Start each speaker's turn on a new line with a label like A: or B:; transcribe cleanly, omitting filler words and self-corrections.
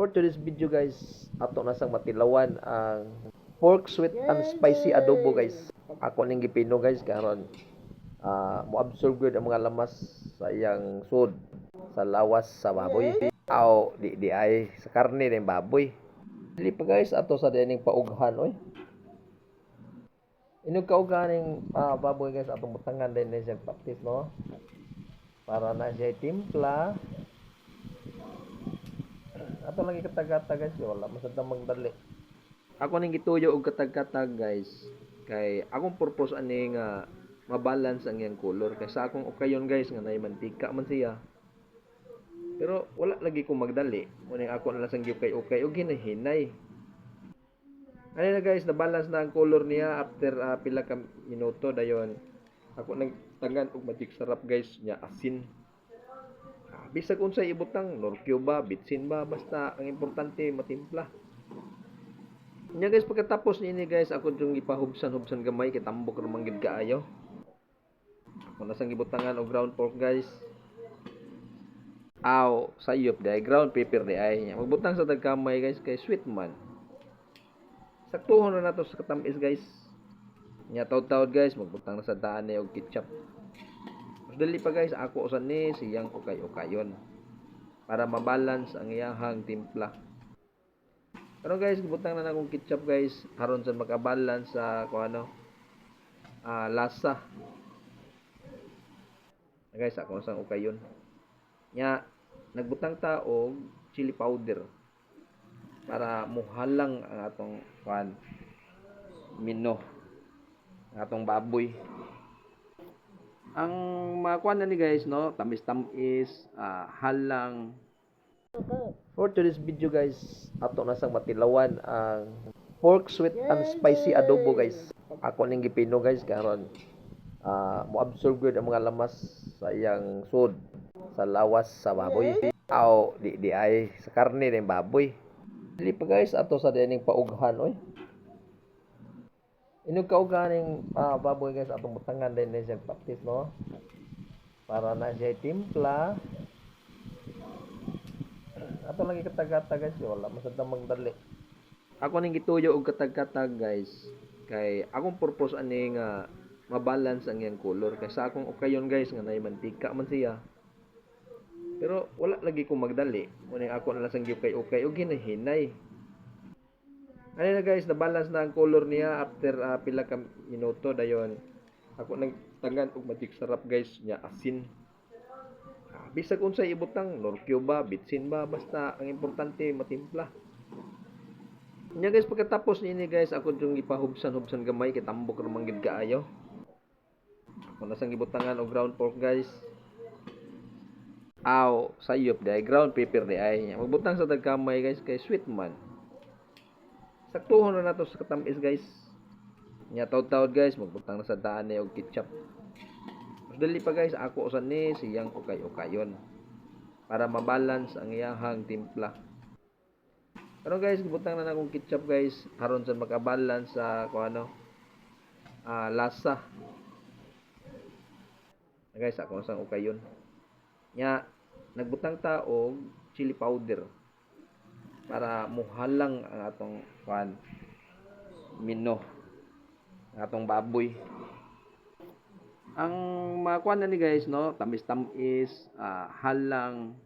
A: For today's video guys, ato nasang matilawan ang pork sweet and spicy adobo guys. Ako ning gipino guys karon mo-absorb gyud ang mga lamas sa iyang sud sa lawas sa baboy. Aw di ay sa karne ng baboy. Dili pa guys ato sa dining paughan oy. Inog kaugan ning baboy guys atong butangan din siya practice no. Para na siya timpla. Ato lagi katag-katag guys, wala masadang magdali. Ako ning gituyo og katag-katag guys. Kay akong purpose ani nga mabalance ang iyang color kay sa akong okayon guys nga nay mantika man siya. Pero wala lagi ko magdali. Kuning ako na lang sang ukay-ukay og hinahinay. Ano na guys, na balance na ang color niya after pila ka minuto dayon. Ako nagtangan og magic sarap guys nya asin. Bisag unsay ibutang, norkyo ba, bitsin ba, basta ang importante matimpla. Nya guys, pagkatapos niini guys, ako yung ipahubsan-hubsan gamay kay tambok ra man gid kaayo. Ako na sang gibutangan og ground pork guys. Aw, sayop day ground pepper di ay. Magbutang sa tagkamay guys kay sweet man. Saktuhon na nato sa katamis guys. Nya taud-taud guys, magbutang na sa daan og ketchup. Dali pa guys, ako usan ni siyang ukay-ukayon para mabalance ang iyahang timpla. Pero guys, gibutang na akong ketchup guys, aron sa makabalance sa lasa. Guys, ako sang ukayon. Nya nagbutang ta og chili powder para muhalang ang atong mino, ang atong baboy. Ang makuha na ni guys no, tamis-tamis, halang. For today's video guys, ato nasang matilawan ang pork sweet and spicy adobo guys. Ako ning gipino guys karon mo-absorb gyud ang mga lamas sa iyang sud sa lawas sa baboy. Aw di ay sa karne ng baboy. Dili pa guys ato sa dining paughan oy. Inog kaugan ning baboy guys atong butangan din siya practice no. Para na siya timpla. Ato lagi katag-katag guys, wala masadang magdali. Ako ning gituyo og katag-katag guys. Kay akong purpose ani nga mabalance ang iyang color kay sa akong okayon guys nga nay mantika man siya. Pero wala lagi ko magdali. Kuning ako na lang sang ukay-ukay og hinahinay. Ano na guys, na balance na ang color niya after pila ka minuto dayon. Ako nagtangan og magic sarap guys nya asin. Bisag unsay ibutang, norkyo ba, bitsin ba, basta ang importante matimpla. Nya guys, pagkatapos niini guys, ako yung ipahubsan-hubsan gamay kay tambok ra man gid kaayo. Ako na sang gibutangan og ground pork guys. Aw, sayop day ground pepper di ay. Magbutang sa tagkamay guys kay sweet man. Saktuhon na nato sa katamis guys. Nya taud-taud guys, magbutang na sa daan og ketchup. Dali pa guys, ako usan ni siyang ukay-ukayon para mabalance ang iyahang timpla. Pero guys, gibutang na akong ketchup guys, aron sa makabalance sa lasa. Guys, ako sang ukayon. Nya nagbutang ta og chili powder para muhalang ang atong mino, ang atong baboy. Ang makuha na ni guys no, tamis-tamis, halang.